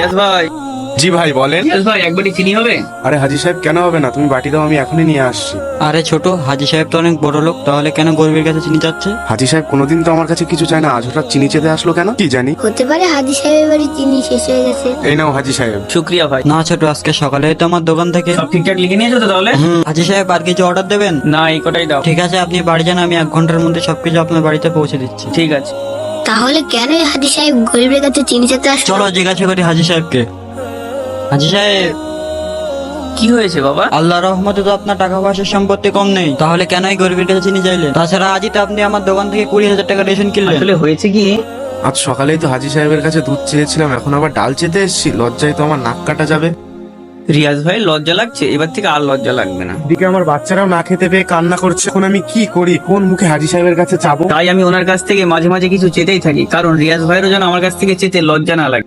রিয়াজ ভাই। জি ভাই বলেন। রিয়াজ ভাই, এক বাটি চিনি হবে? আরে হাজি সাহেব কেন হবে না, তুমি বাটি দাও, আমি এখনই নিয়ে আসছি। আরে ছোট, হাজি সাহেব তো অনেক বড় লোক, তাহলে কেন গরিবের কাছে চিনি চাচ্ছে? হাজি সাহেব কোনোদিন তো আমার কাছে কিছু চায় না, আজ হঠাৎ চিনি চেতে আসলো কেন কি জানি। হতে পারে হাজি সাহেবের বাড়ি চিনি শেষ হয়ে গেছে। এই নাও হাজি সাহেব। শুক্রিয়া ভাই। না ছোট, আজকে সকালে তো আমার দোকান থেকে সব ঠিকঠাক লিখে নিয়েছো তো তাহলে? হাজি সাহেব আর কিছু অর্ডার দেবেন? না, এই কটাই দাও। ঠিক আছে, আপনি বাড়ি যান, আমি 1 ঘন্টার মধ্যে সবকিছু আপনার বাড়িতে পৌঁছে দিচ্ছি। ঠিক আছে। তাহলে কেন হাজি সাহেব গরিবের কাছে চিনি চেতে আসলো? চলো জিজ্ঞাসা করি হাজি সাহেবকে। হাজি সাহেব, কি হয়েছে বাবা? আল্লাহর রহমতে তো আপনার টাকা পয়সার সম্পত্তি কম নেই, তাহলে কেন এই গরিবের কাছে চিনি চাইলেন? তাছাড়া আজই তো আপনি আমার দোকান থেকে 20,000 টাকা রেশন কিনলেন। আসলে হয়েছে কি, আজ সকালেই তো হাজি সাহেবের কাছে দুধ চেয়েছিলাম, এখন আবার ডাল চেতে এসেছি, লজ্জায় তো আমার নাক কাটা যাবে। রিয়াজ ভাই লজ্জা লাগছে, এবার থেকে আর লজ্জা লাগবে না। এদিকে আমার বাচ্চারাও না খেতে পেয়ে কান্না করছে, এখন আমি কি করি, কোন মুখে হাজি সাহেবের কাছে চাবো? তাই আমি ওনার কাছ থেকে মাঝে মাঝে কিছু চেতেই থাকি, কারণ রিয়াজ ভাইয়েরও যেন আমার কাছ থেকে চেতে লজ্জা না লাগে।